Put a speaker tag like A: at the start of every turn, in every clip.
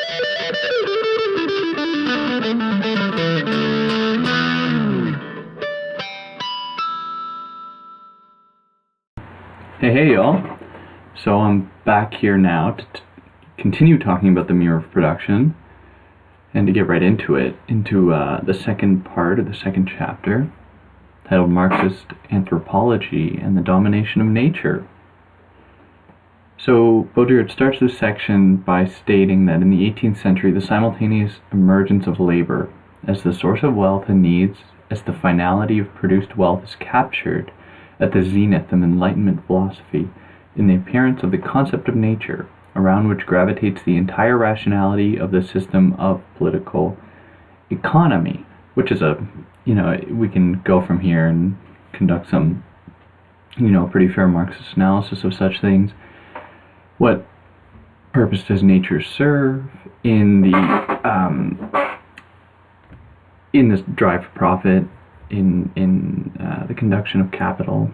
A: Hey y'all. So I'm back here now to continue talking about the mirror of production and to get right into it, into the second part of the second chapter, titled Marxist Anthropology and the Domination of Nature. So Baudrillard starts this section by stating that in the 18th century, the simultaneous emergence of labor as the source of wealth and needs, as the finality of produced wealth, is captured at the zenith of Enlightenment philosophy in the appearance of the concept of nature, around which gravitates the entire rationality of the system of political economy, which is we can go from here and conduct some, pretty fair Marxist analysis of such things. What purpose does nature serve in this drive for profit, in the conduction of capital,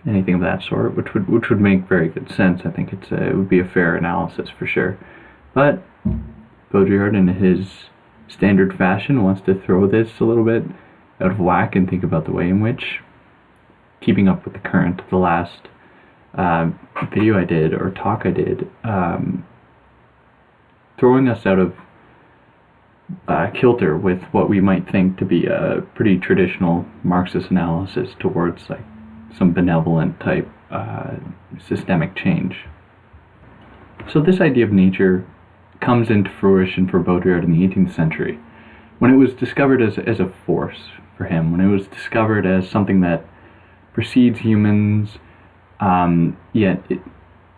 A: anything of that sort, which would make very good sense. I think it would be a fair analysis for sure. But Baudrillard, in his standard fashion, wants to throw this a little bit out of whack and think about the way in which, keeping up with the current of the last video I did, or talk I did, throwing us out of kilter with what we might think to be a pretty traditional Marxist analysis towards like some benevolent type systemic change. So this idea of nature comes into fruition for Baudrillard in the 18th century, when it was discovered as a force for him, when it was discovered as something that precedes humans, yet it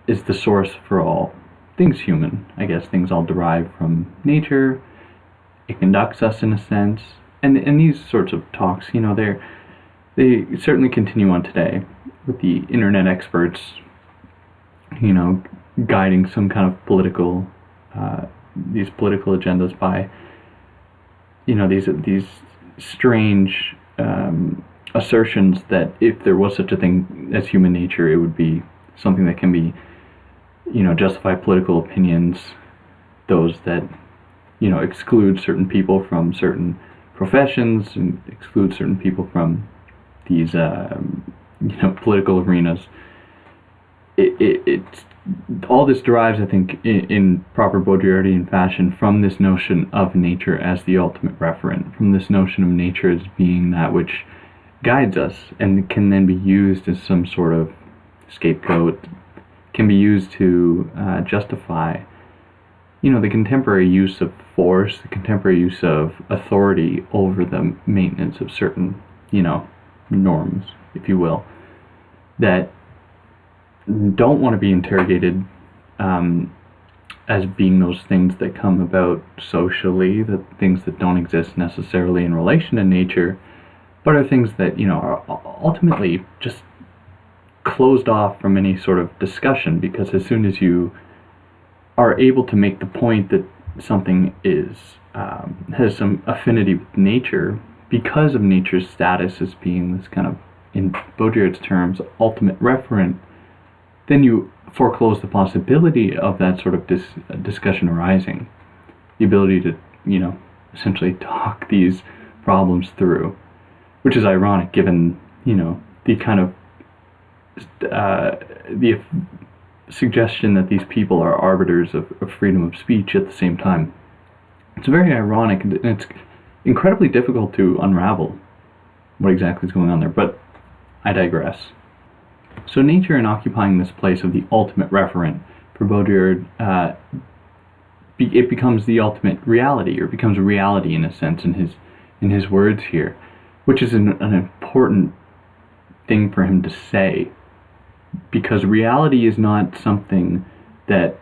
A: is the source for all things human. I guess things all derive from nature. It conducts us in a sense, and these sorts of talks, they certainly continue on today with the internet experts, guiding some kind of political, these political agendas by, these strange assertions that if there was such a thing as human nature, it would be something that can be, justify political opinions, those that exclude certain people from certain professions and exclude certain people from these, political arenas. It's all this derives, I think, in proper Baudrillardian fashion, from this notion of nature as the ultimate referent, from this notion of nature as being that which guides us and can then be used as some sort of scapegoat, can be used to justify the contemporary use of force, the contemporary use of authority over the maintenance of certain, norms, if you will, that don't want to be interrogated as being those things that come about socially, the things that don't exist necessarily in relation to nature, but are things that, are ultimately just closed off from any sort of discussion, because as soon as you are able to make the point that something has some affinity with nature because of nature's status as being this kind of, in Baudrillard's terms, ultimate referent, then you foreclose the possibility of that sort of discussion arising, the ability to, essentially talk these problems through, which is ironic given, the kind of the suggestion that these people are arbiters of freedom of speech at the same time. It's very ironic, and it's incredibly difficult to unravel what exactly is going on there, but I digress. So nature, in occupying this place of the ultimate referent for Baudrillard, it becomes the ultimate reality, or becomes a reality in a sense in his words here, which is an important thing for him to say, because reality is not something that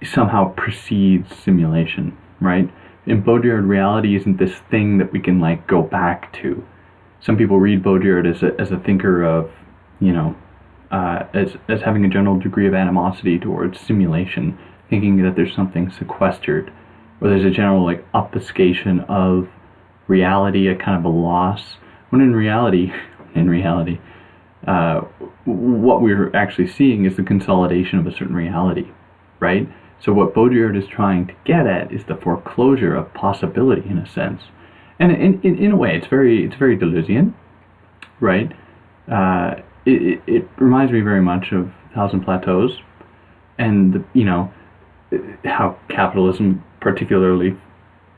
A: somehow precedes simulation, right? In Baudrillard, reality isn't this thing that we can go back to. Some people read Baudrillard as a thinker of, as having a general degree of animosity towards simulation, thinking that there's something sequestered, or there's a general obfuscation of reality, a kind of a loss, when in reality, what we're actually seeing is the consolidation of a certain reality, right? So what Baudrillard is trying to get at is the foreclosure of possibility, in a sense. And in a way, it's very Deleuzian, right? It reminds me very much of Thousand Plateaus, and how capitalism particularly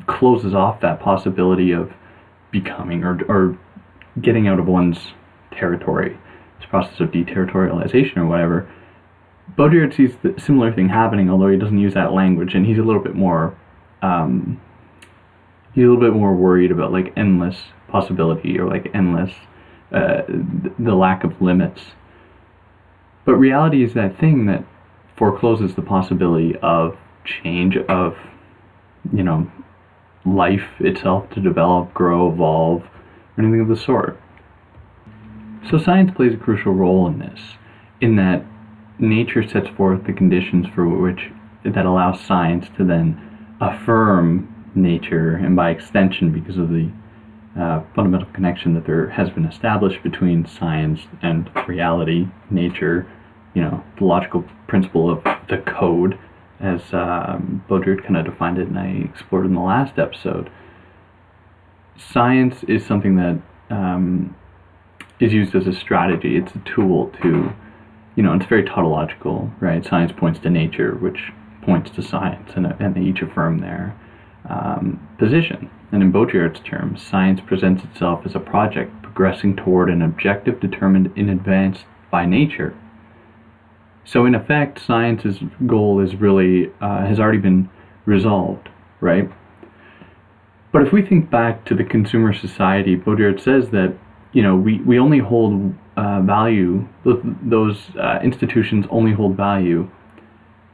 A: closes off that possibility of becoming or getting out of one's territory. This process of deterritorialization or whatever. Baudrillard sees the similar thing happening, although he doesn't use that language, and he's a little bit more worried about like endless possibility, or like endless the lack of limits. But reality is that thing that forecloses the possibility of change, of life itself to develop, grow, evolve, or anything of the sort. So science plays a crucial role in this, in that nature sets forth the conditions for which that allows science to then affirm nature, and by extension, because of the fundamental connection that there has been established between science and reality, nature, the logical principle of the code, as Baudrillard kind of defined it and I explored in the last episode. Science is something that is used as a strategy. It's a tool to, it's very tautological, right? Science points to nature, which points to science, and they each affirm their position. And in Baudrillard's terms, science presents itself as a project progressing toward an objective determined in advance by nature. So in effect, science's goal is really, has already been resolved, right? But if we think back to the consumer society, Baudrillard says that, we only hold value, those institutions only hold value,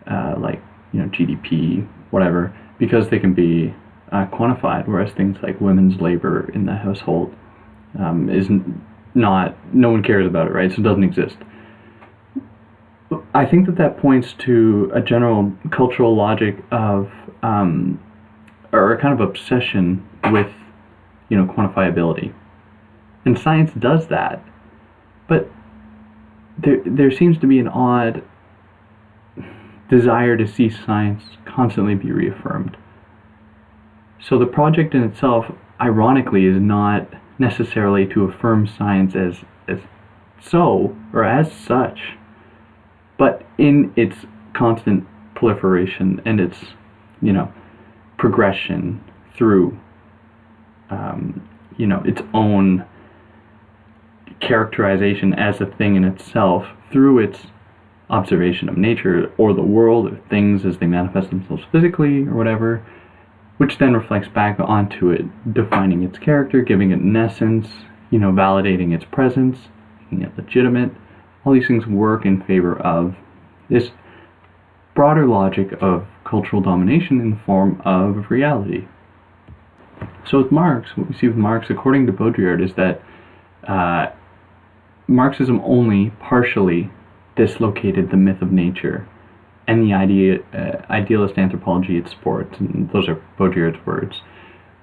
A: like, GDP, whatever, because they can be quantified, whereas things like women's labor in the household is not, no one cares about it, right? So it doesn't exist. I think that points to a general cultural logic of, or a kind of obsession with, quantifiability. And science does that, but there seems to be an odd desire to see science constantly be reaffirmed. So the project in itself, ironically, is not necessarily to affirm science as so, or as such, but in its constant proliferation and its, progression through, its own characterization as a thing in itself, through its observation of nature or the world, or things as they manifest themselves physically or whatever, which then reflects back onto it, defining its character, giving it an essence, validating its presence, making it legitimate. All these things work in favor of this broader logic of cultural domination in the form of reality. So with Marx, what we see with Marx, according to Baudrillard, is that Marxism only partially dislocated the myth of nature and the idealist anthropology it supports, and those are Baudrillard's words.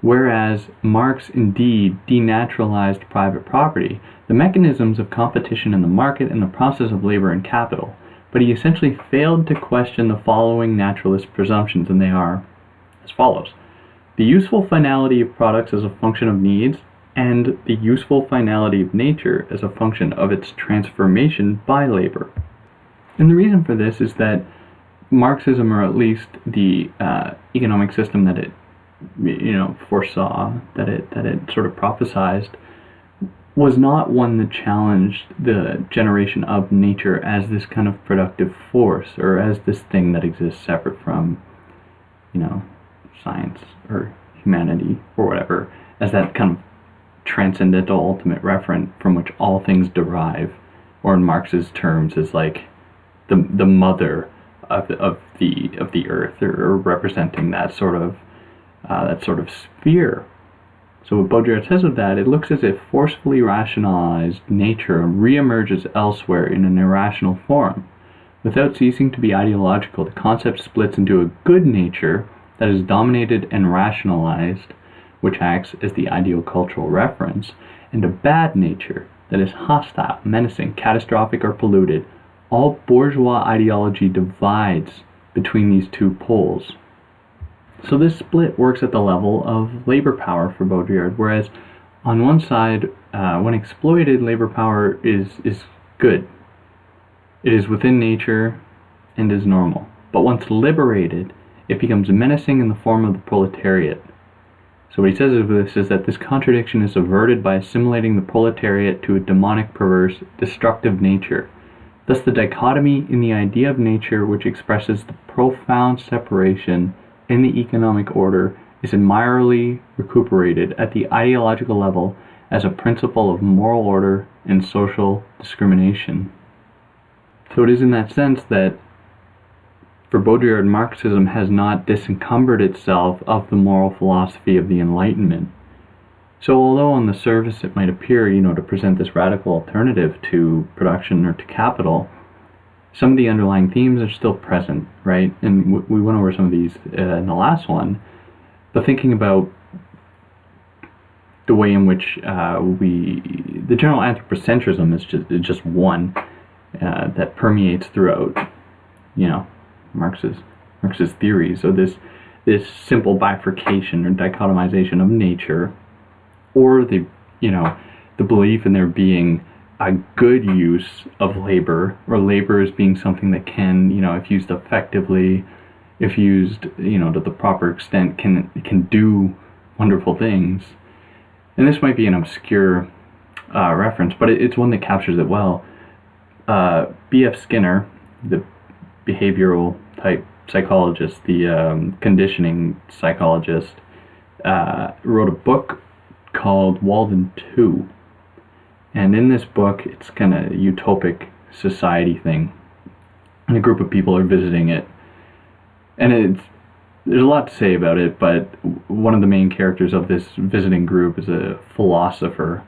A: Whereas Marx indeed denaturalized private property, the mechanisms of competition in the market, and the process of labor and capital, but he essentially failed to question the following naturalist presumptions, and they are as follows. The useful finality of products as a function of needs, and the useful finality of nature as a function of its transformation by labor. And the reason for this is that Marxism, or at least the economic system that it foresaw, that it sort of prophesized, was not one that challenged the generation of nature as this kind of productive force, or as this thing that exists separate from, science or humanity or whatever, as that kind of transcendental ultimate referent from which all things derive, or in Marx's terms is like the mother of the earth, or representing that sort of sphere. So what Baudrillard says of that, it looks as if forcefully rationalized nature reemerges elsewhere in an irrational form. Without ceasing to be ideological, the concept splits into a good nature that is dominated and rationalized, which acts as the ideal cultural reference, and a bad nature that is hostile, menacing, catastrophic, or polluted. All bourgeois ideology divides between these two poles. So this split works at the level of labor power for Baudrillard, whereas on one side, when exploited, labor power is good. It is within nature and is normal. But once liberated, it becomes menacing in the form of the proletariat. So what he says of this is that this contradiction is averted by assimilating the proletariat to a demonic, perverse, destructive nature. Thus the dichotomy in the idea of nature, which expresses the profound separation in the economic order, is admirably recuperated at the ideological level as a principle of moral order and social discrimination. So it is in that sense that for Baudrillard, Marxism has not disencumbered itself of the moral philosophy of the Enlightenment. So although on the surface it might appear, to present this radical alternative to production or to capital, some of the underlying themes are still present, right? And we went over some of these in the last one. But thinking about the way in which the general anthropocentrism is just one that permeates throughout, Marx's theories. So this simple bifurcation or dichotomization of nature, or the belief in there being a good use of labor, or labor as being something that can, if used effectively, if used, to the proper extent, can do wonderful things. And this might be an obscure reference, but it's one that captures it well. B.F. Skinner, the behavioral type psychologist, the conditioning psychologist, wrote a book called Walden 2. And in this book, it's kind of a utopic society thing. And a group of people are visiting it. And there's a lot to say about it, but one of the main characters of this visiting group is a philosopher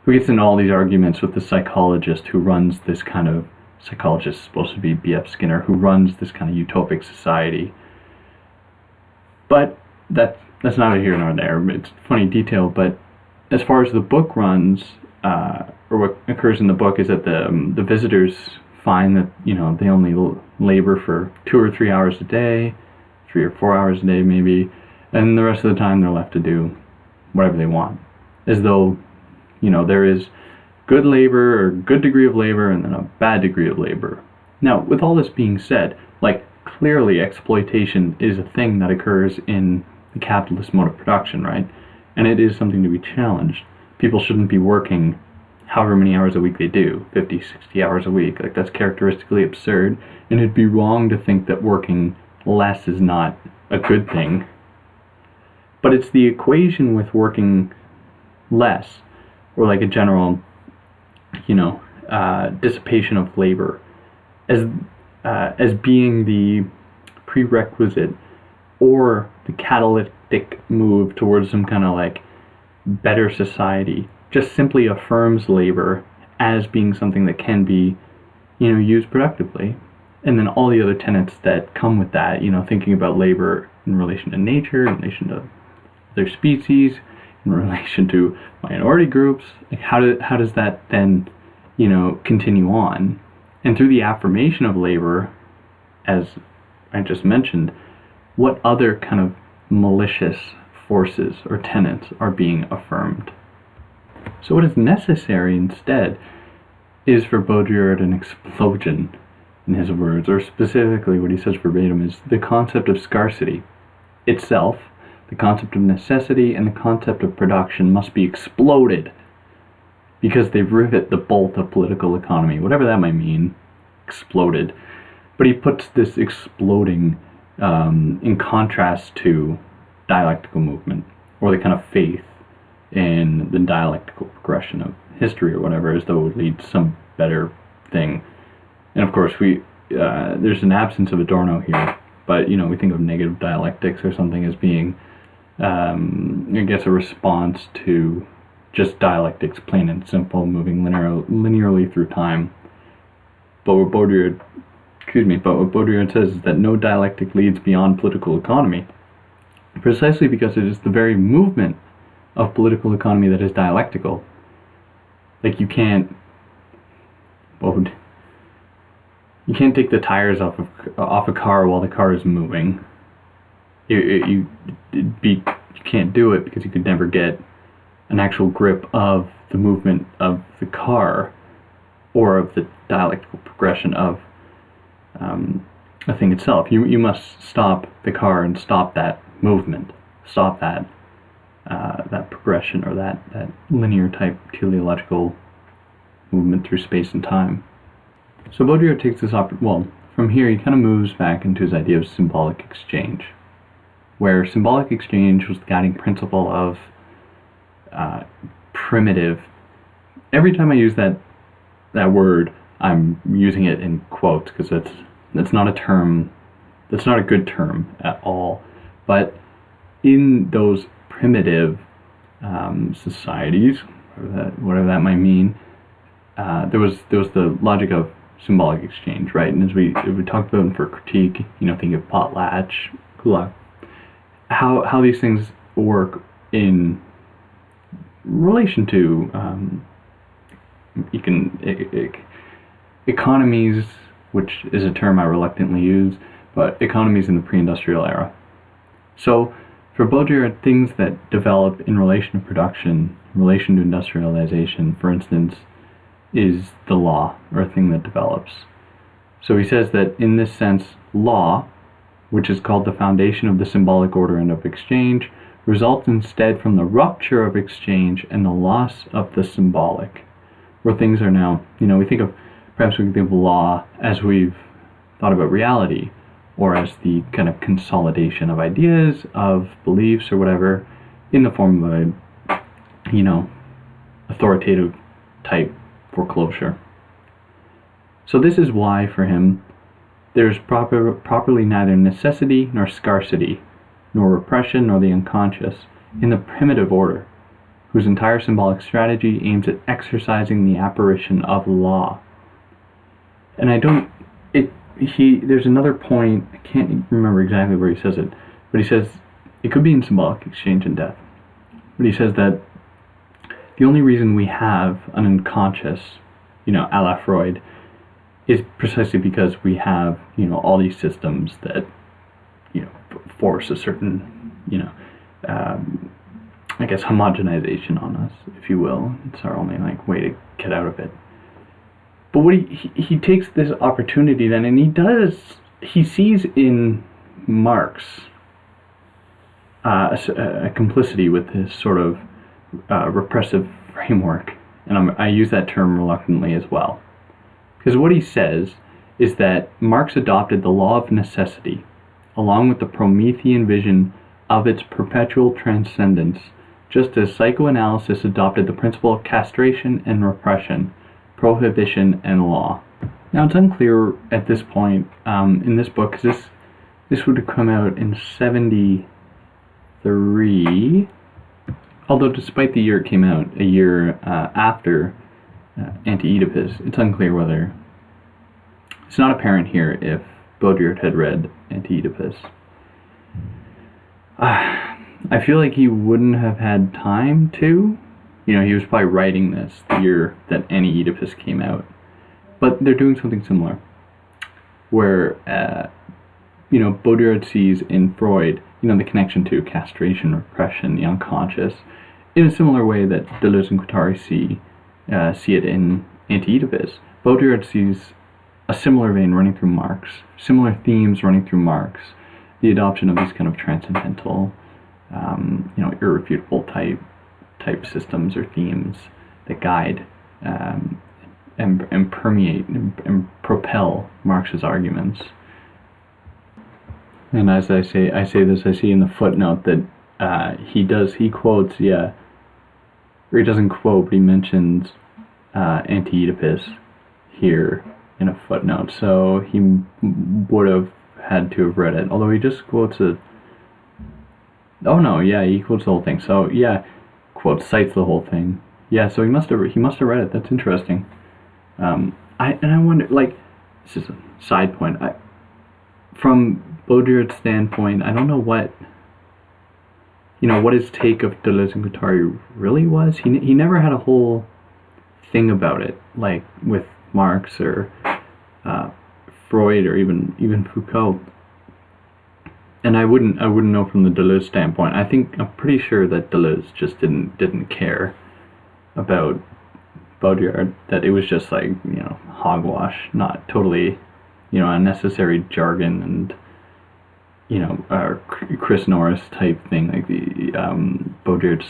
A: who gets into all these arguments with the psychologist who runs this kind of, psychologist is supposed to be B.F. Skinner, who runs this kind of utopic society. But that's neither here nor there. It's a funny detail, but as far as the book runs, or what occurs in the book is that the visitors find that, they only labor for 2 or 3 hours a day, 3 or 4 hours a day maybe, and the rest of the time they're left to do whatever they want. As though, there is good labor or good degree of labor and then a bad degree of labor. Now, with all this being said, clearly exploitation is a thing that occurs in the capitalist mode of production, right? And it is something to be challenged. People shouldn't be working however many hours a week they do, 50, 60 hours a week. That's characteristically absurd, and it'd be wrong to think that working less is not a good thing. But it's the equation with working less, or a general, dissipation of labor, as being the prerequisite or the catalytic move towards some kind of better society, just simply affirms labor as being something that can be, used productively. And then all the other tenets that come with that, thinking about labor in relation to nature, in relation to other species, in relation to minority groups, how does that then, continue on? And through the affirmation of labor, as I just mentioned, what other kind of malicious forces or tenets are being affirmed? So what is necessary instead is for Baudrillard an explosion, in his words, or specifically what he says verbatim is the concept of scarcity itself, the concept of necessity, and the concept of production must be exploded because they rivet the bolt of political economy, whatever that might mean, exploded. But he puts this exploding in contrast to dialectical movement, or the kind of faith in the dialectical progression of history or whatever, as though it would lead to some better thing. And of course, there's an absence of Adorno here, but we think of negative dialectics or something as being, I guess, a response to just dialectics, plain and simple, moving linearly through time. But what Baudrillard says is that no dialectic leads beyond political economy, precisely because it is the very movement of political economy that is dialectical. You can't, you can't take the tires off a car while the car is moving. You can't do it because you could never get an actual grip of the movement of the car or of the dialectical progression of the thing itself. You must stop the car and stop that movement, stop that progression, or that linear type teleological movement through space and time. So Baudrillard takes this from here he kind of moves back into his idea of symbolic exchange, where symbolic exchange was the guiding principle of primitive. Every time I use that word, I'm using it in quotes because that's not a term, that's not a good term at all. But in those primitive societies, whatever that might mean, there was the logic of symbolic exchange, right? And as we talked about for critique, think of potlatch, kulak, how these things work in relation to economies, which is a term I reluctantly use, but economies in the pre-industrial era. So for Baudrillard, things that develop in relation to production, in relation to industrialization, for instance, is the law, or a thing that develops. So he says that in this sense, law, which is called the foundation of the symbolic order and of exchange, results instead from the rupture of exchange and the loss of the symbolic, where things are now, perhaps we can think of law as we've thought about reality, or as the kind of consolidation of ideas, of beliefs, or whatever, in the form of a, authoritative type foreclosure. So this is why, for him, there's properly neither necessity nor scarcity, nor repression nor the unconscious, in the primitive order, whose entire symbolic strategy aims at exercising the apparition of law. And there's another point, I can't remember exactly where he says it, but he says it could be in symbolic exchange and death. But he says that the only reason we have an unconscious, a la Freud, is precisely because we have, all these systems that, force a certain, I guess, homogenization on us, if you will. It's our only way to get out of it. But what he takes this opportunity then, and he sees in Marx a complicity with this sort of repressive framework, and I use that term reluctantly as well. Because what he says is that Marx adopted the law of necessity, along with the Promethean vision of its perpetual transcendence, just as psychoanalysis adopted the principle of castration and repression, prohibition and law. Now it's unclear at this point in this book, because this would have come out in 1973, although despite the year it came out, a year after Anti-Oedipus, it's unclear whether, it's not apparent here if Baudrillard had read Anti-Oedipus. I feel like he wouldn't have had time to. He was probably writing this the year that Anti-Oedipus came out. But they're doing something similar, where, Baudrillard sees in Freud, the connection to castration, repression, the unconscious, in a similar way that Deleuze and Guattari see it in Anti-Oedipus. Baudrillard sees a similar vein running through Marx, similar themes running through Marx, the adoption of these kind of transcendental, irrefutable type systems or themes that guide and permeate and propel Marx's arguments. And as I see in the footnote that he quotes, or he doesn't quote, but he mentions Anti-Oedipus here in a footnote, so he would have had to have read it, although he just quotes he quotes the whole thing, so cites the whole thing, so he must have read it. That's interesting. I wonder, this is a side point, from Baudrillard's standpoint, I don't know what his take of Deleuze and Guattari really was. He never had a whole thing about it, with Marx or Freud or even Foucault. And I wouldn't know from the Deleuze standpoint. I'm pretty sure that Deleuze just didn't care about Baudrillard, that it was just like, hogwash, not totally, unnecessary jargon and, Chris Norris type thing, like the Baudrillard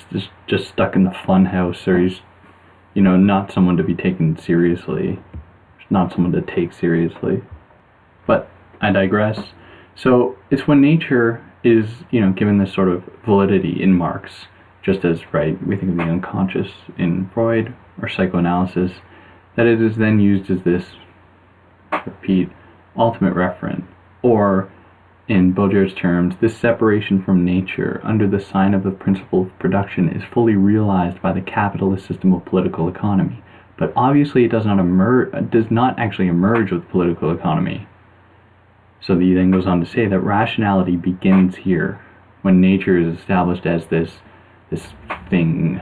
A: just stuck in the fun house, or he's, not someone to be taken seriously, not someone to take seriously. But I digress. So it's when nature is, given this sort of validity in Marx, just as, right, we think of the unconscious in Freud or psychoanalysis, that it is then used as this, repeat, ultimate referent, or, in Baudrillard's terms, this separation from nature under the sign of the principle of production is fully realized by the capitalist system of political economy. But obviously it does not actually emerge with political economy. So he then goes on to say that rationality begins here, when nature is established as this thing.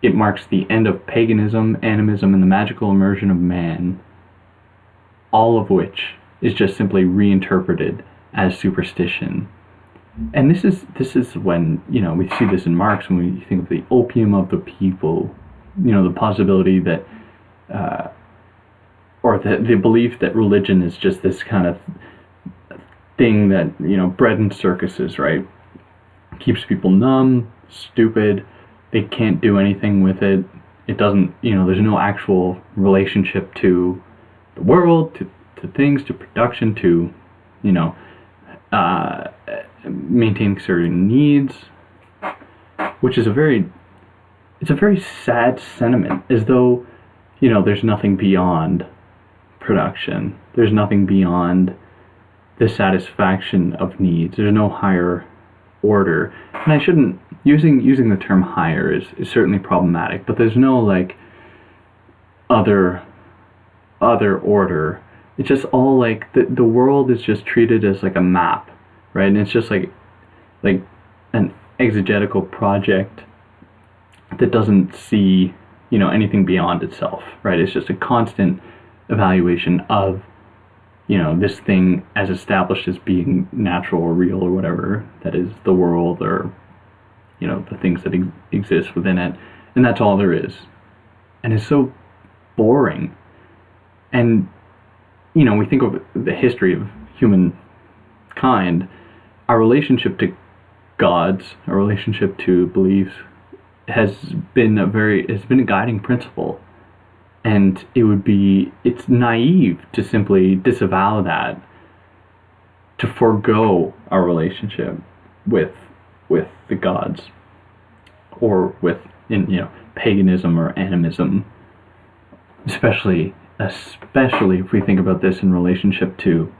A: It marks the end of paganism, animism, and the magical immersion of man, all of which is just simply reinterpreted as superstition. And this is when, we see this in Marx, when we think of the opium of the people, the possibility that, or the belief that religion is just this kind of thing that, bred in circuses, right? Keeps people numb, stupid, they can't do anything with it. It doesn't, there's no actual relationship to the world, to things, to production, to, maintaining certain needs, which is a very sad sentiment, as though, there's nothing beyond production. There's nothing beyond the satisfaction of needs. There's no higher order. And I shouldn't, using the term higher is certainly problematic, but there's no like other order. It's just all like the world is just treated as like a map, right? And it's just like an exegetical project that doesn't see, anything beyond itself, right? It's just a constant evaluation of, this thing as established as being natural or real or whatever, that is the world, or, the things that exist within it. And that's all there is. And it's so boring. And, we think of the history of humankind, our relationship to gods, our relationship to beliefs has been a guiding principle. And it's naive to simply disavow that, to forego our relationship with the gods, or with paganism or animism, especially if we think about this in relationship to,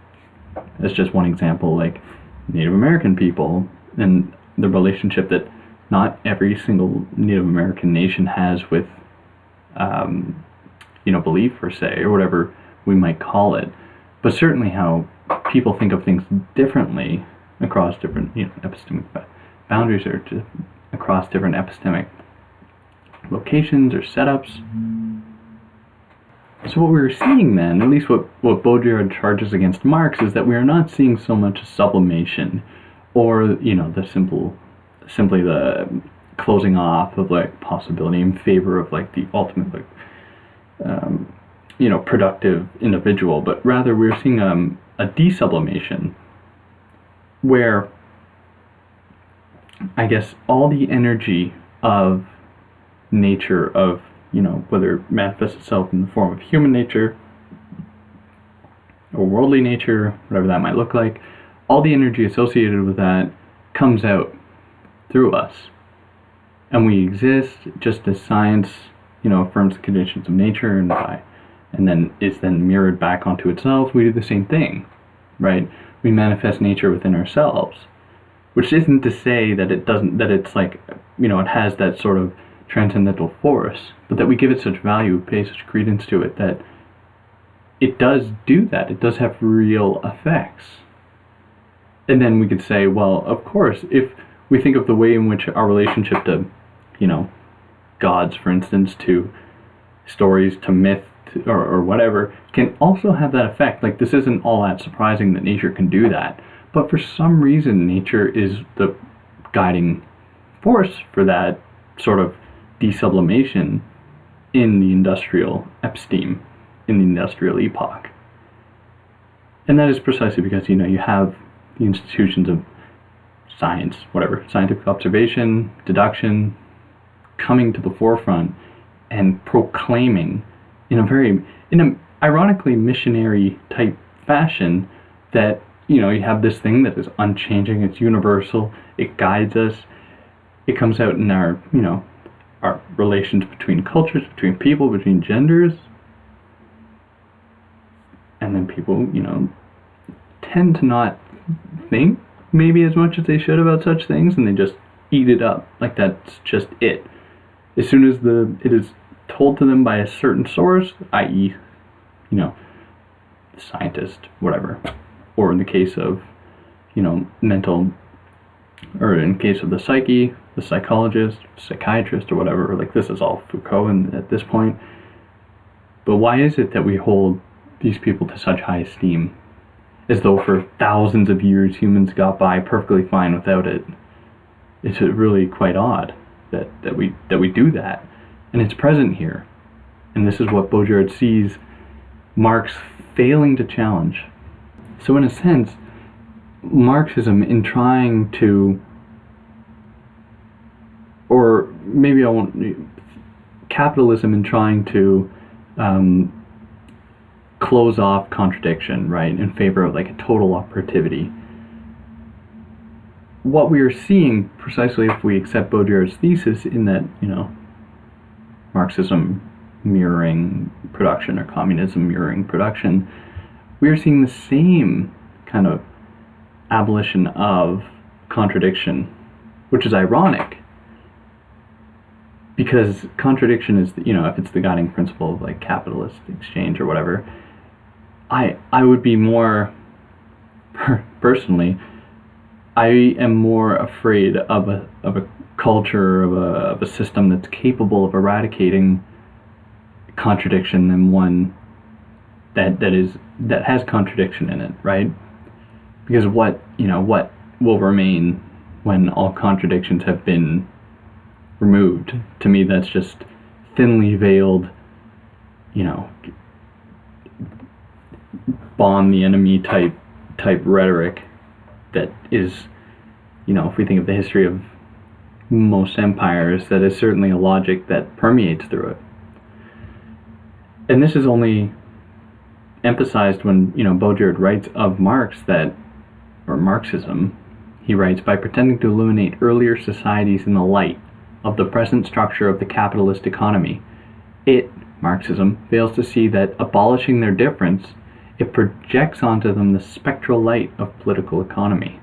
A: as just one example, like Native American people, and the relationship that not every single Native American nation has with belief per se, or whatever we might call it, but certainly how people think of things differently across different epistemic boundaries, or across different epistemic locations or setups. So what we were seeing then, at least what Baudrillard charges against Marx, is that we are not seeing so much a sublimation, or the simply the closing off of like possibility in favor of like the ultimate like productive individual, but rather we're seeing a desublimation, where I guess all the energy of nature, of whether it manifests itself in the form of human nature or worldly nature, whatever that might look like, all the energy associated with that comes out through us, and we exist just as science affirms the conditions of nature, and then it's then mirrored back onto itself. We do the same thing, right? We manifest nature within ourselves, which isn't to say that it's like, it has that sort of transcendental force, but that we give it such value, pay such credence to it, that it does do that. It does have real effects. And then we could say, well, of course, if we think of the way in which our relationship to, gods, for instance, to stories, to myth, or whatever, can also have that effect. Like, this isn't all that surprising that nature can do that, but for some reason nature is the guiding force for that sort of desublimation in the industrial episteme, in the industrial epoch. And that is precisely because, you have the institutions of science, whatever, scientific observation, deduction, coming to the forefront and proclaiming in a ironically missionary type fashion that, you have this thing that is unchanging, it's universal, it guides us, it comes out in our, our relations between cultures, between people, between genders. And then people, tend to not think maybe as much as they should about such things, and they just eat it up. Like, that's just it. As soon as it is told to them by a certain source, i.e., scientist, whatever, or in the case of, mental, or in case of the psyche, the psychologist, psychiatrist, or whatever, like, this is all Foucault at this point. But why is it that we hold these people to such high esteem, as though for thousands of years humans got by perfectly fine without it? It's really quite odd that we do that, and it's present here. And this is what Baudrillard sees Marx failing to challenge. So in a sense, Marxism, in trying to, or maybe I won't, capitalism in trying to close off contradiction, right, in favor of like a total operativity. What we are seeing, precisely if we accept Baudrillard's thesis in that, Marxism mirroring production or communism mirroring production, we are seeing the same kind of abolition of contradiction, which is ironic, because contradiction is, if it's the guiding principle of like capitalist exchange or whatever, I would be more, personally, I am more afraid of a culture, of a system that's capable of eradicating contradiction than one that has contradiction in it, right? Because what will remain when all contradictions have been removed? To me, that's just thinly veiled, bomb the enemy type rhetoric that is, if we think of the history of most empires, that is certainly a logic that permeates through it. And this is only emphasized when, Baudrillard writes of Marx or Marxism, he writes, by pretending to illuminate earlier societies in the light of the present structure of the capitalist economy, Marxism, fails to see that abolishing their difference, it projects onto them the spectral light of political economy.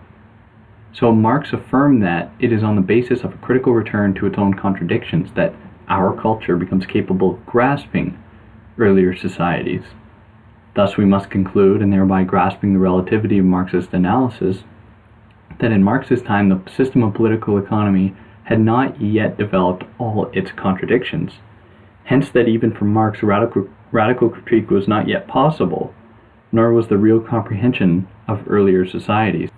A: So Marx affirmed that it is on the basis of a critical return to its own contradictions that our culture becomes capable of grasping earlier societies. Thus we must conclude, and thereby grasping the relativity of Marxist analysis, that in Marx's time the system of political economy had not yet developed all its contradictions. Hence that even for Marx, radical critique was not yet possible, nor was the real comprehension of earlier societies.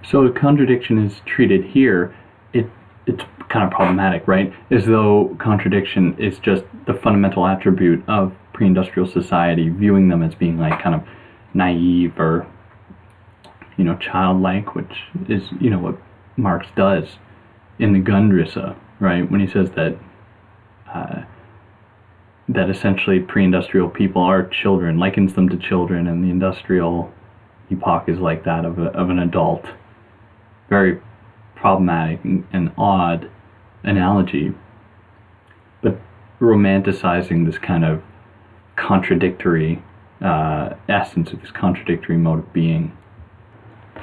A: So as contradiction is treated here, it's kind of problematic, right? As though contradiction is just the fundamental attribute of pre-industrial society, viewing them as being like kind of naive or, childlike, which is, what Marx does in the Grundrisse, right? When he says that that essentially pre-industrial people are children, likens them to children, and the industrial epoch is like that of an adult. Very problematic and odd analogy, but romanticizing this kind of contradictory essence of this contradictory mode of being.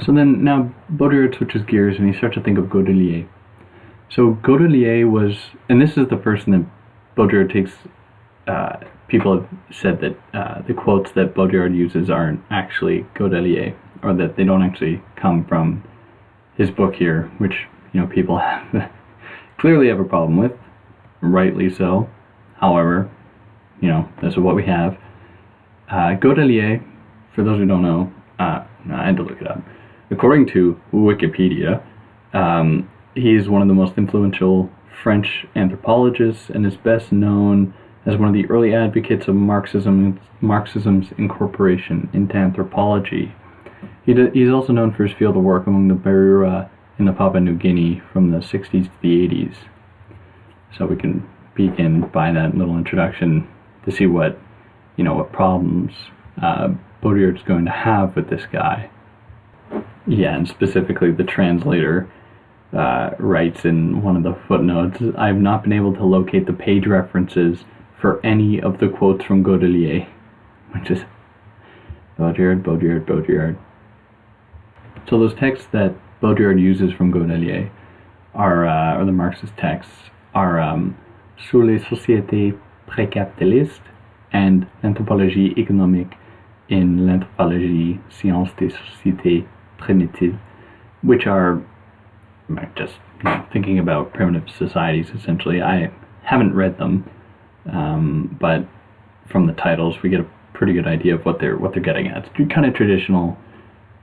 A: So then now Baudrillard switches gears and he starts to think of Baudrillard. So Baudrillard was, and this is the person that Baudrillard takes, people have said that the quotes that Baudrillard uses aren't actually Baudrillard, or that they don't actually come from his book here, which, people have clearly have a problem with, rightly so. However, this is what we have. Baudrillard, for those who don't know, I had to look it up. According to Wikipedia, he is one of the most influential French anthropologists and is best known as one of the early advocates of Marxism's incorporation into anthropology. He's also known for his field of work among the Baudrillard in the Papua New Guinea from the 60s to the 80s. So we can begin by that little introduction to see what problems Baudrillard's going to have with this guy. Yeah, and specifically the translator writes in one of the footnotes, I have not been able to locate the page references for any of the quotes from Baudrillard, which is Baudrillard. So those texts that Baudrillard uses from Baudrillard are, or the Marxist texts, are Sur les sociétés précapitalistes and L'anthropologie économique in l'anthropologie science des sociétés primitives, which are just thinking about primitive societies, essentially. I haven't read them, but from the titles we get a pretty good idea of what they're getting at. It's kind of traditional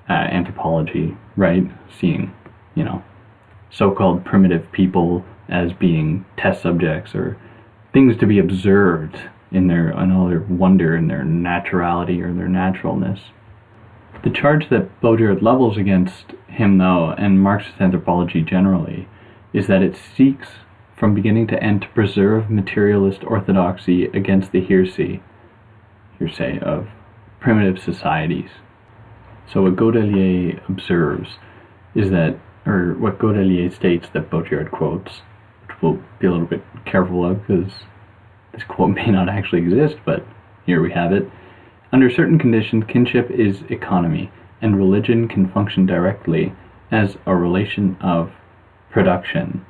A: anthropology, right? Seeing, so-called primitive people as being test subjects or things to be observed in all their wonder and their naturality or their naturalness. The charge that Baudrillard levels against him, though, and Marxist anthropology generally, is that it seeks from beginning to end to preserve materialist orthodoxy against the hearsay of primitive societies. So what Baudrillard observes is that, or what Baudrillard states that Baudrillard quotes, which we'll be a little bit careful of because this quote may not actually exist, but here we have it. Under certain conditions, kinship is economy, and religion can function directly as a relation of production.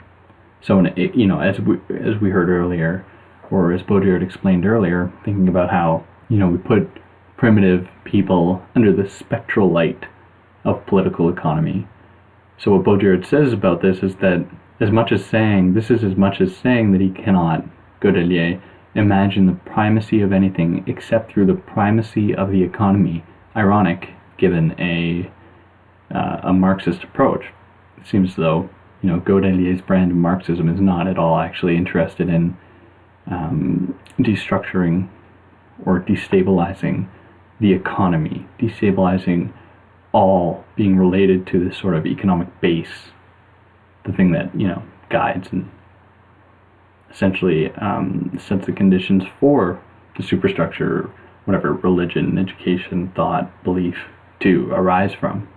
A: So, as we heard earlier, or as Baudrillard explained earlier, thinking about how we put primitive people under the spectral light of political economy. So what Baudrillard says about this is that as much as saying that he cannot, Baudrillard, imagine the primacy of anything except through the primacy of the economy. Ironic, given a Marxist approach. It seems as though Baudrillard's brand of Marxism is not at all actually interested in destructuring or destabilizing the economy, destabilizing all being related to this sort of economic base, the thing that guides and essentially sets the conditions for the superstructure, whatever religion, education, thought, belief to arise from.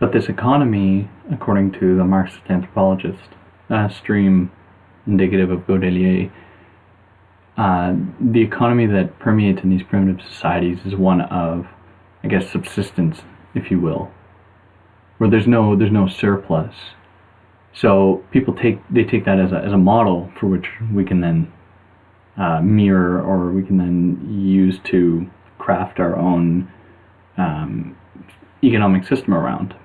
A: But this economy, according to the Marxist anthropologist, stream indicative of Baudrillard, the economy that permeates in these primitive societies is one of, I guess, subsistence, if you will, where there's no surplus. So people take that as a model for which we can then mirror, or we can then use to craft our own economic system around.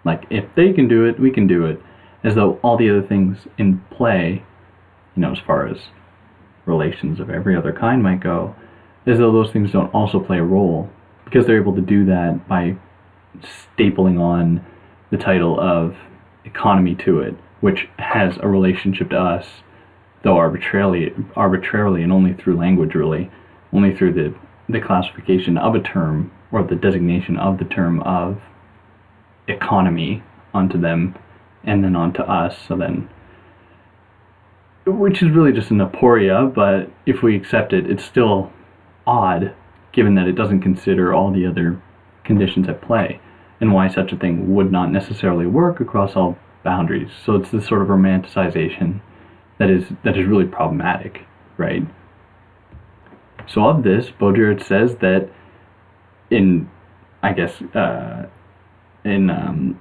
A: Like, if they can do it, we can do it, as though all the other things in play, as far as relations of every other kind might go, as though those things don't also play a role, because they're able to do that by stapling on the title of economy to it, which has a relationship to us, though arbitrarily and only through language, really, only through the classification of a term, or the designation of the term of economy onto them and then onto us. So then, which is really just an aporia, but if we accept it, it's still odd, given that it doesn't consider all the other conditions at play, and why such a thing would not necessarily work across all boundaries. So it's this sort of romanticization that is really problematic, right? So of this, Baudrillard says that in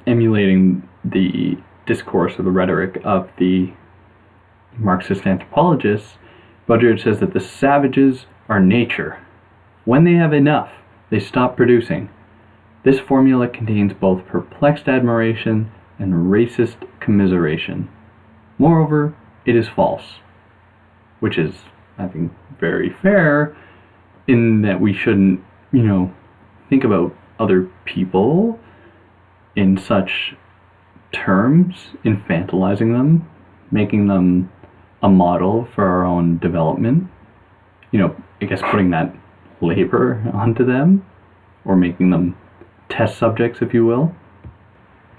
A: emulating the discourse or the rhetoric of the Marxist anthropologists, Baudrillard says that the savages are nature. When they have enough, they stop producing. This formula contains both perplexed admiration and racist commiseration. Moreover, it is false, which is I think, very fair in that we shouldn't, think about other people in such terms, infantilizing them, making them a model for our own development. I guess putting that labor onto them, or making them test subjects, if you will.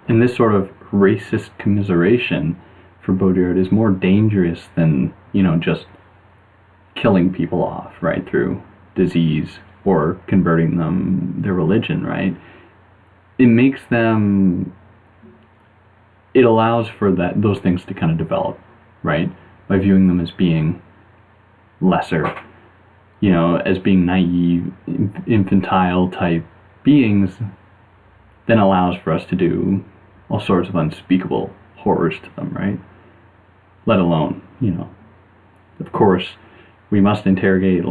A: And this sort of racist commiseration for Baudrillard is more dangerous than, just killing people off, right, through disease or converting them their religion, right? It allows for those things to kind of develop, right? By viewing them as being lesser, as being naive, infantile type beings, then allows for us to do all sorts of unspeakable horrors to them, right? Let alone, of course, we must interrogate,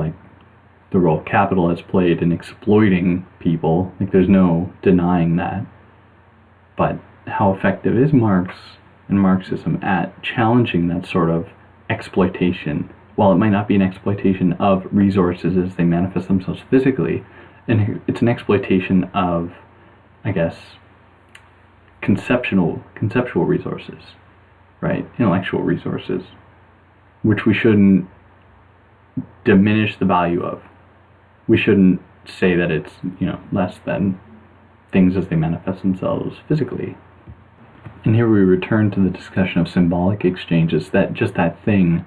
A: the role capital has played in exploiting people. There's no denying that. But how effective is Marx and Marxism at challenging that sort of exploitation? While it might not be an exploitation of resources as they manifest themselves physically, and it's an exploitation of, I guess, conceptual resources, right? Intellectual resources, which we shouldn't diminish the value of. We shouldn't say that it's, less than things as they manifest themselves physically. And here we return to the discussion of symbolic exchanges, that thing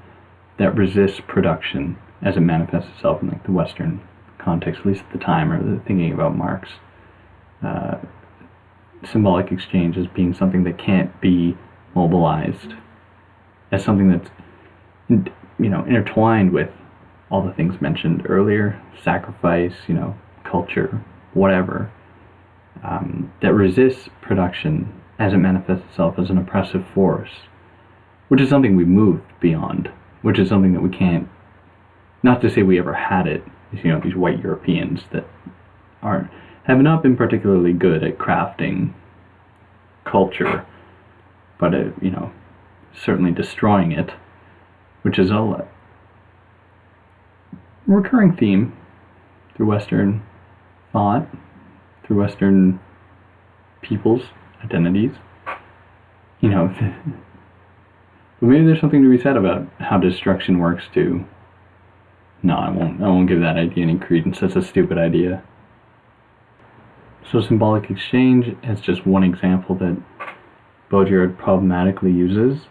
A: that resists production as it manifests itself in the Western context, at least at the time, or the thinking about Marx. Symbolic exchange as being something that can't be mobilized, as something that's intertwined with all the things mentioned earlier, sacrifice, culture, whatever, that resists production as it manifests itself as an oppressive force, which is something we've moved beyond, which is something that we can't, not to say we ever had it, these white Europeans that have not been particularly good at crafting culture, but certainly destroying it, which is a recurring theme through Western thought, through Western people's identities. But maybe there's something to be said about how destruction works too. No, I won't give that idea any credence. That's a stupid idea. So symbolic exchange is just one example that Baudrillard problematically uses.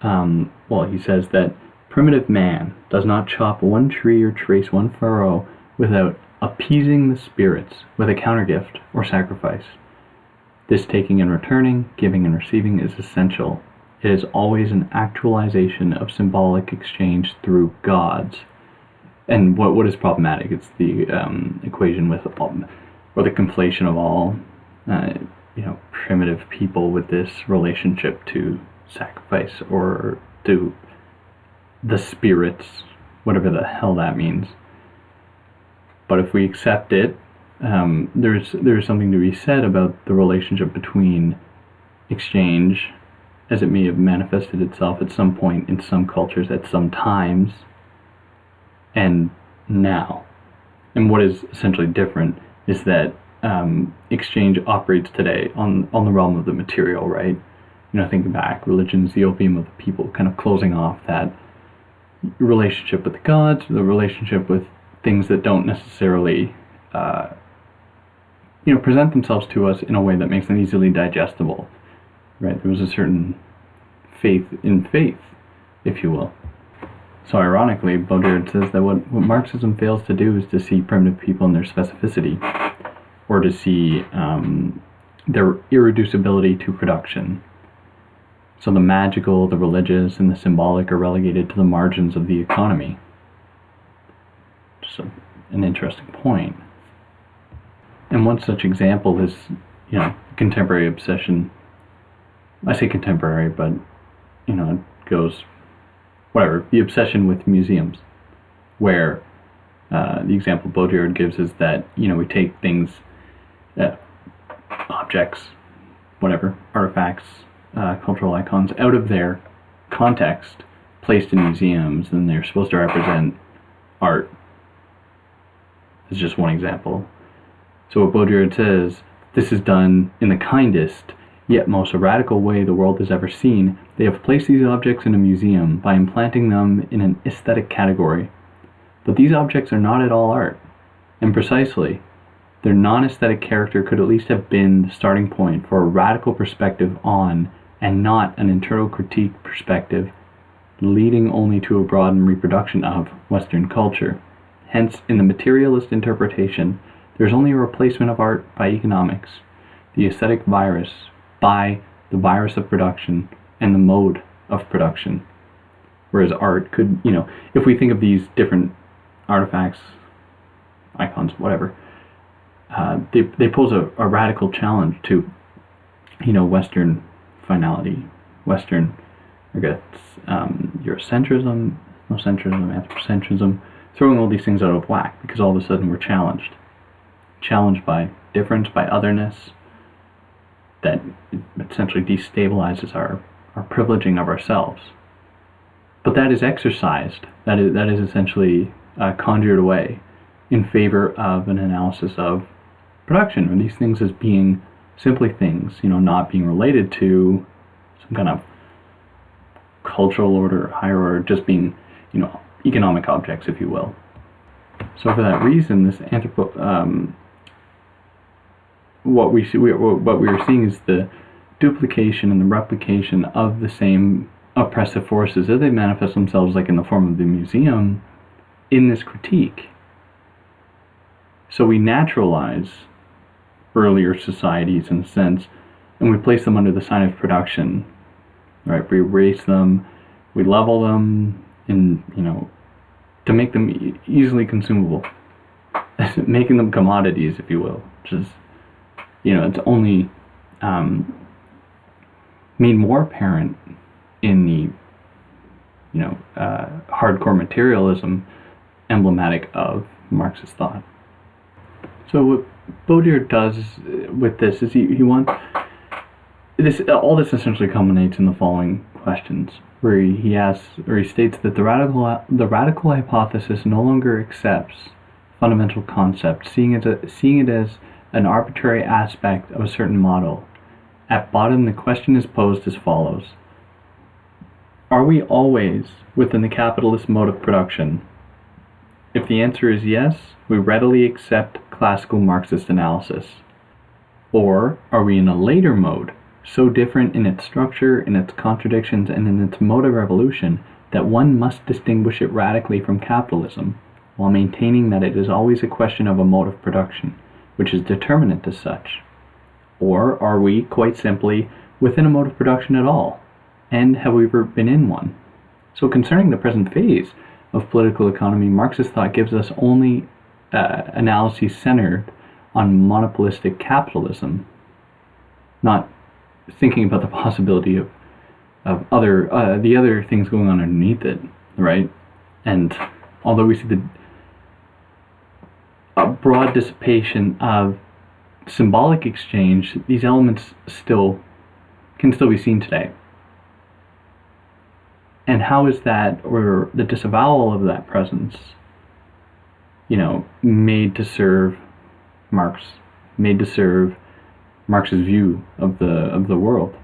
A: He says that primitive man does not chop one tree or trace one furrow without appeasing the spirits with a countergift or sacrifice. This taking and returning, giving and receiving is essential. It is always an actualization of symbolic exchange through gods. And what is problematic? It's the equation with, or the conflation of all, primitive people with this relationship to sacrifice or to the spirits, whatever the hell that means. But if we accept it, there's something to be said about the relationship between exchange, as it may have manifested itself at some point in some cultures at some times, and now. And what is essentially different is that exchange operates today on the realm of the material, right? Thinking back, religion's the opium of the people, kind of closing off that relationship with the gods, the relationship with things that don't necessarily present themselves to us in a way that makes them easily digestible, right? There was a certain faith in faith, if you will. So ironically, Baudrillard says that what Marxism fails to do is to see primitive people in their specificity, or to see their irreducibility to production. So the magical, the religious, and the symbolic are relegated to the margins of the economy. Just an interesting point. And one such example is, contemporary obsession. I say contemporary, but, it goes, whatever, the obsession with museums, where the example Baudrillard gives is that, we take things, objects, whatever, artifacts, cultural icons, out of their context, placed in museums, and they're supposed to represent art. It's just one example. So what Baudrillard says, this is done in the kindest, yet most radical way the world has ever seen. They have placed these objects in a museum by implanting them in an aesthetic category. But these objects are not at all art, and precisely, their non-aesthetic character could at least have been the starting point for a radical perspective on, and not an internal critique perspective, leading only to a broadened reproduction of, Western culture. Hence, in the materialist interpretation, there is only a replacement of art by economics, the aesthetic virus by the virus of production and the mode of production. Whereas art could, if we think of these different artifacts, icons, whatever, they pose a radical challenge to, Western finality, Western, Eurocentrism, ethnocentrism, anthropocentrism, throwing all these things out of whack because all of a sudden we're challenged by difference, by otherness, that essentially destabilizes our privileging of ourselves. But that is exercised, that is essentially conjured away in favor of an analysis of production, or these things as being simply things, not being related to some kind of cultural order, higher order, just being, economic objects, if you will. So for that reason, this what we are seeing is the duplication and the replication of the same oppressive forces as they manifest themselves, like in the form of the museum, in this critique. So we naturalize earlier societies in a sense, and we place them under the sign of production, right? We erase them, we level them, and to make them easily consumable, making them commodities, if you will, which is, it's only made more apparent in the hardcore materialism emblematic of Marxist thought. So what Baudrillard does with this is he wants this. All this essentially culminates in the following questions, where he states that the radical hypothesis no longer accepts fundamental concept, seeing it as an arbitrary aspect of a certain model. At bottom, the question is posed as follows: are we always within the capitalist mode of production? If the answer is yes, we readily accept classical Marxist analysis. Or are we in a later mode, so different in its structure, in its contradictions, and in its mode of evolution that one must distinguish it radically from capitalism, while maintaining that it is always a question of a mode of production, which is determinate as such? Or are we, quite simply, within a mode of production at all? And have we ever been in one? So concerning the present phase of political economy, Marxist thought gives us only analyses centered on monopolistic capitalism, not thinking about the possibility of the other things going on underneath it, right? And although we see a broad dissipation of symbolic exchange, these elements can still be seen today. And how is that, or the disavowal of that presence, made to serve Marx, made to serve Marx's view of the world?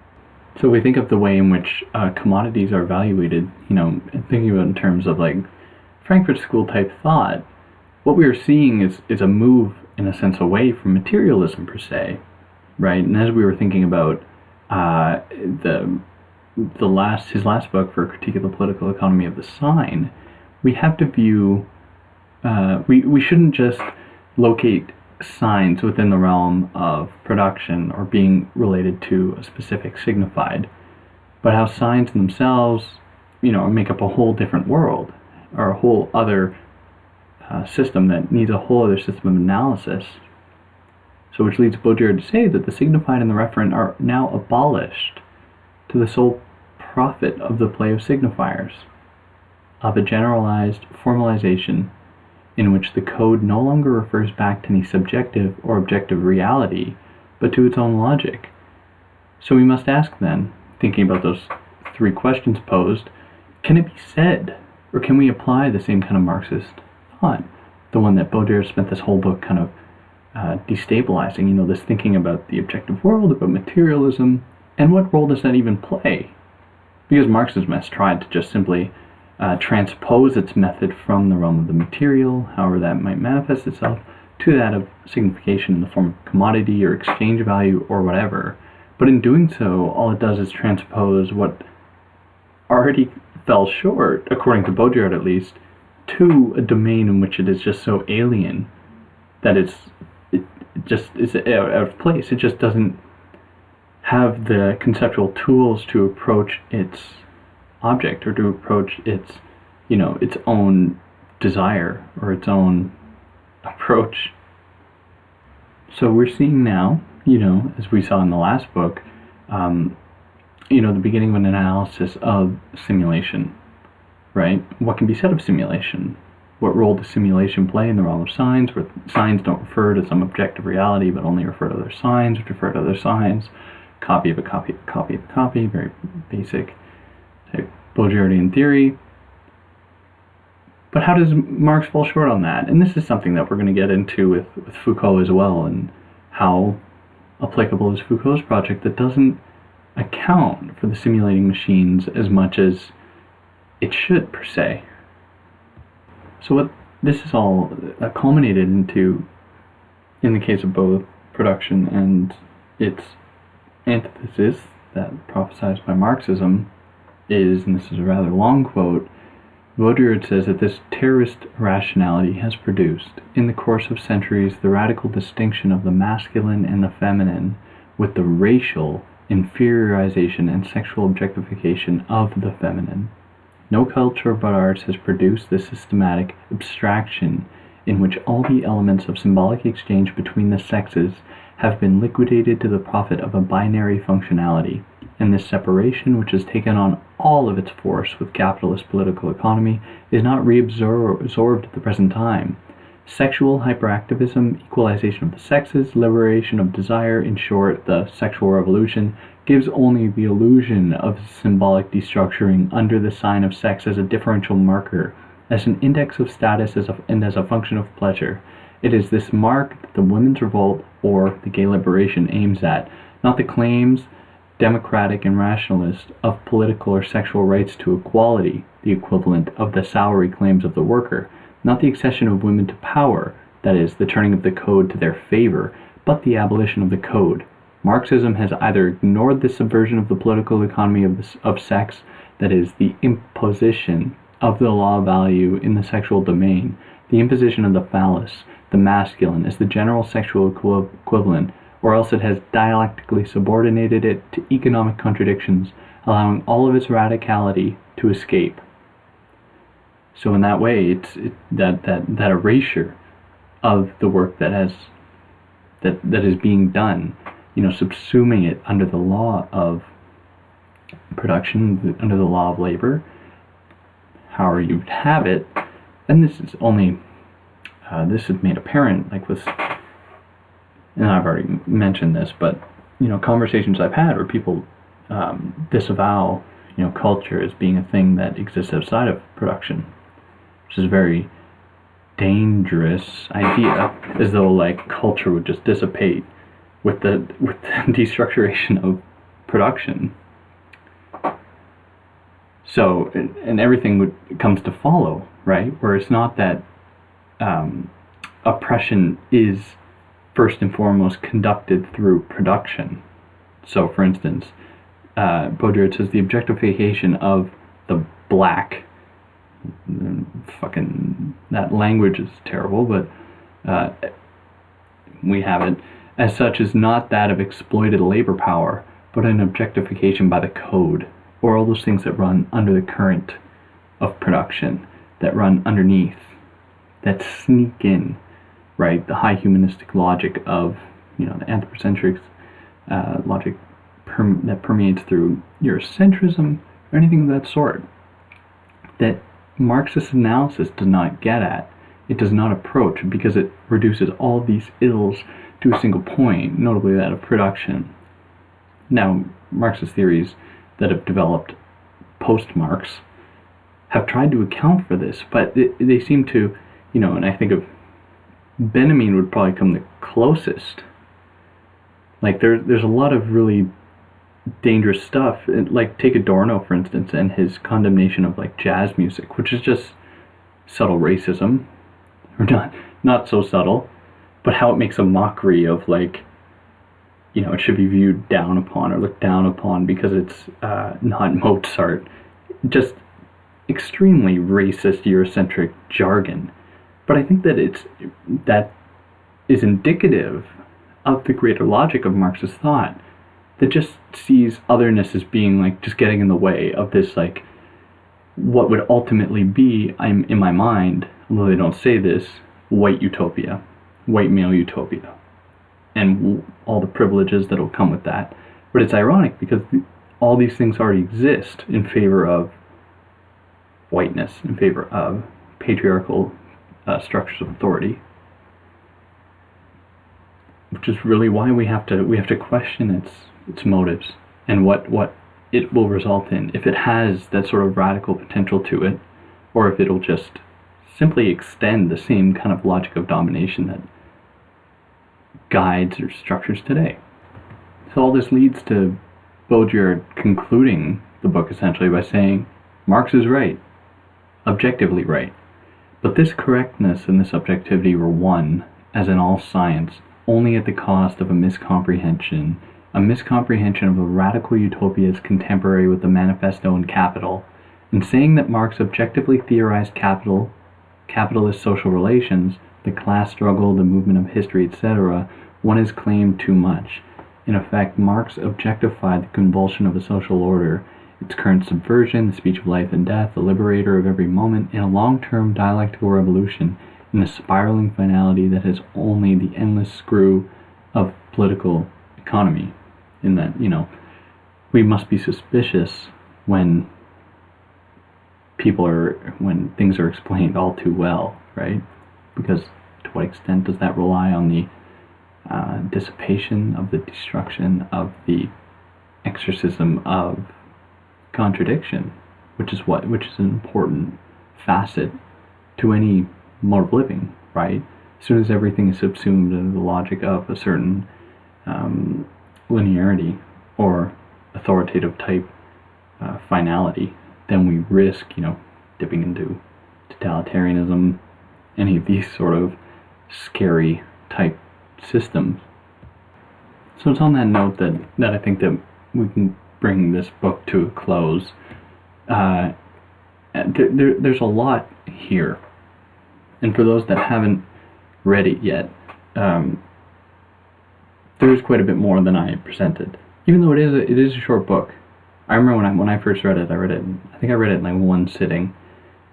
A: So we think of the way in which commodities are evaluated, thinking about in terms of like Frankfurt School type thought. What we are seeing is a move, in a sense, away from materialism per se, right? And as we were thinking about his last book, for a critique of the political economy of the sign, we have to view, we shouldn't just locate signs within the realm of production or being related to a specific signified, but how signs themselves, make up a whole different world, or a whole other system that needs a whole other system of analysis. So which leads Baudrillard to say that the signified and the referent are now abolished to the sole profit of the play of signifiers, of a generalized formalization in which the code no longer refers back to any subjective or objective reality, but to its own logic. So we must ask then, thinking about those three questions posed, can it be said, or can we apply the same kind of Marxist thought, the one that Baudrillard spent this whole book kind of destabilizing, this thinking about the objective world, about materialism, and what role does that even play? Because Marxism has tried to just simply transpose its method from the realm of the material, however that might manifest itself, to that of signification in the form of commodity or exchange value or whatever. But in doing so, all it does is transpose what already fell short, according to Baudrillard at least, to a domain in which it is just so alien that it just is out of place. It just doesn't have the conceptual tools to approach its object or to approach its, its own desire or its own approach. So we're seeing now, as we saw in the last book, the beginning of an analysis of simulation, right? What can be said of simulation? What role does simulation play in the realm of signs, where signs don't refer to some objective reality, but only refer to other signs, which refer to other signs, copy of a copy of a copy of a copy, very basic type Baudrillardian theory. But how does Marx fall short on that? And this is something that we're going to get into with Foucault as well, and how applicable is Foucault's project that doesn't account for the simulating machines as much as it should, per se. So what this is all culminated into, in the case of both production and its antithesis that prophesied by Marxism, is, and this is a rather long quote, Baudrillard says that this terrorist rationality has produced, in the course of centuries, the radical distinction of the masculine and the feminine, with the racial inferiorization and sexual objectification of the feminine. No culture but ours has produced this systematic abstraction in which all the elements of symbolic exchange between the sexes have been liquidated to the profit of a binary functionality, and this separation, which has taken on all of its force with capitalist political economy, is not reabsorbed at the present time. Sexual hyperactivism, equalization of the sexes, liberation of desire, in short, the sexual revolution, gives only the illusion of symbolic destructuring under the sign of sex as a differential marker, as an index of status and as a function of pleasure. It is this mark that the women's revolt, or the gay liberation, aims at, not the claims, democratic and rationalist, of political or sexual rights to equality, the equivalent of the salary claims of the worker, not the accession of women to power, that is, the turning of the code to their favor, but the abolition of the code. Marxism has either ignored this subversion of the political economy of sex, that is, the imposition of the law of value in the sexual domain, the imposition of the phallus, the masculine, as the general sexual equivalent, or else it has dialectically subordinated it to economic contradictions, allowing all of its radicality to escape. So in that way, it's that erasure of the work that is being done, subsuming it under the law of production, under the law of labor, however you have it. And this is only this is made apparent, like with, and I've already mentioned this, but conversations I've had where people disavow culture as being a thing that exists outside of production, which is a very dangerous idea, as though like culture would just dissipate with the destructuration of production. So, and everything comes to follow, right? Where it's not that oppression is first and foremost conducted through production. So, for instance, Baudrillard says the objectification of the black, fucking, that language is terrible, but we have it, as such is not that of exploited labor power, but an objectification by the code, or all those things that run under the current of production, that run underneath, that sneak in, right? The high humanistic logic of, the anthropocentric logic that permeates through Eurocentrism, or anything of that sort, that Marxist analysis does not get at. It does not approach, because it reduces all these ills to a single point, notably that of production. Now, Marxist theories that have developed post-Marx have tried to account for this, but they seem to and I think of Benjamin would probably come the closest. Like there's a lot of really dangerous stuff. Like take Adorno, for instance, and his condemnation of like jazz music, which is just subtle racism, or not so subtle, but how it makes a mockery of like, it should be viewed down upon or looked down upon because it's not Mozart. Just extremely racist, Eurocentric jargon. But I think that is indicative of the greater logic of Marx's thought, that just sees otherness as being like just getting in the way of this, like what would ultimately be, I'm in my mind, although they don't say this, white utopia, white male utopia, and all the privileges that will come with that. But it's ironic because all these things already exist in favor of whiteness, in favor of patriarchal structures of authority, which is really why we have to question its motives and what it will result in, if it has that sort of radical potential to it, or if it'll just simply extend the same kind of logic of domination that guides or structures today. So all this leads to Baudrillard concluding the book essentially by saying, Marx is right, objectively right, but this correctness and this objectivity were won, as in all science, only at the cost of a miscomprehension of a radical utopias contemporary with the Manifesto and Capital. In saying that Marx objectively theorized capitalist social relations, the class struggle, the movement of history, etc., one has claimed too much. In effect, Marx objectified the convulsion of a social order, its current subversion, the speech of life and death, the liberator of every moment, in a long-term dialectical revolution, in a spiraling finality that has only the endless screw of political economy. In that, we must be suspicious when when things are explained all too well, right? Because to what extent does that rely on the dissipation of the destruction of the exorcism of contradiction, which is an important facet to any mode of living, right? As soon as everything is subsumed into the logic of a certain linearity or authoritative type finality, then we risk, dipping into totalitarianism, any of these sort of scary type systems. So it's on that note that I think that we can bring this book to a close. There's a lot here, and for those that haven't read it yet, there is quite a bit more than I presented. Even though it is a short book. I remember when I first read it, I think I read it in like one sitting.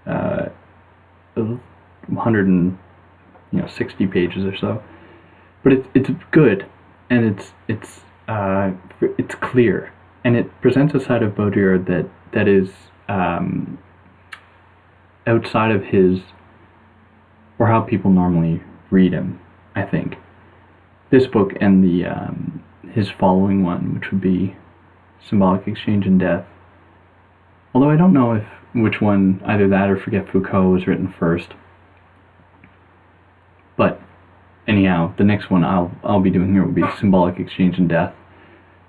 A: 160 pages or so. But it's good, and it's clear, and it presents a side of Baudrillard that is outside of his, or how people normally read him, I think. This book and his following one, which would be Symbolic Exchange and Death. Although I don't know which one, either that or Forget Foucault, was written first. But anyhow, the next one I'll be doing here will be Symbolic Exchange and Death.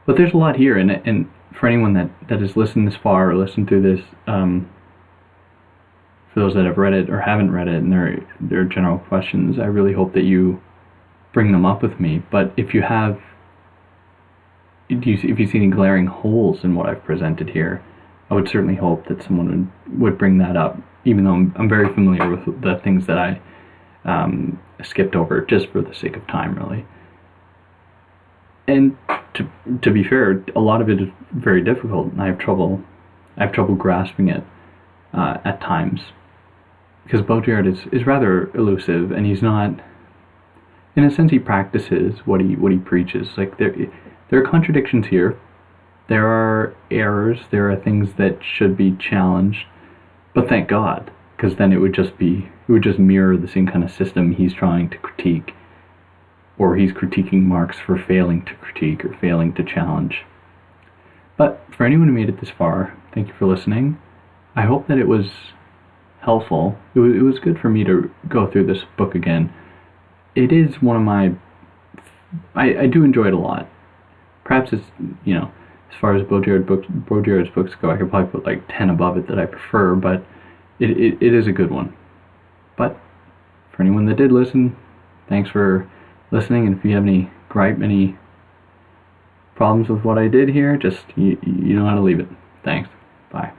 A: But there's a lot here, and for anyone that has listened this far or listened through this, for those that have read it or haven't read it and their general questions, I really hope that you bring them up with me. But if you see any glaring holes in what I've presented here, I would certainly hope that someone would bring that up, even though I'm very familiar with the things that I skipped over just for the sake of time, really. And to be fair, a lot of it is very difficult, and I have trouble grasping it at times, because Baudrillard is rather elusive, and he's not, in a sense, he practices what he preaches. Like there are contradictions here, there are errors, there are things that should be challenged, but thank God, because then it would just mirror the same kind of system he's trying to critique, or he's critiquing Marx for failing to critique or failing to challenge. But for anyone who made it this far, thank you for listening. I hope that it was helpful. It was good for me to go through this book again. It is one of my... I do enjoy it a lot. Perhaps it's, as far as Baudrillard's books go, I could probably put like 10 above it that I prefer, but it is a good one. But for anyone that did listen, thanks for listening, and if you have any any problems with what I did here, just you know how to leave it. Thanks. Bye.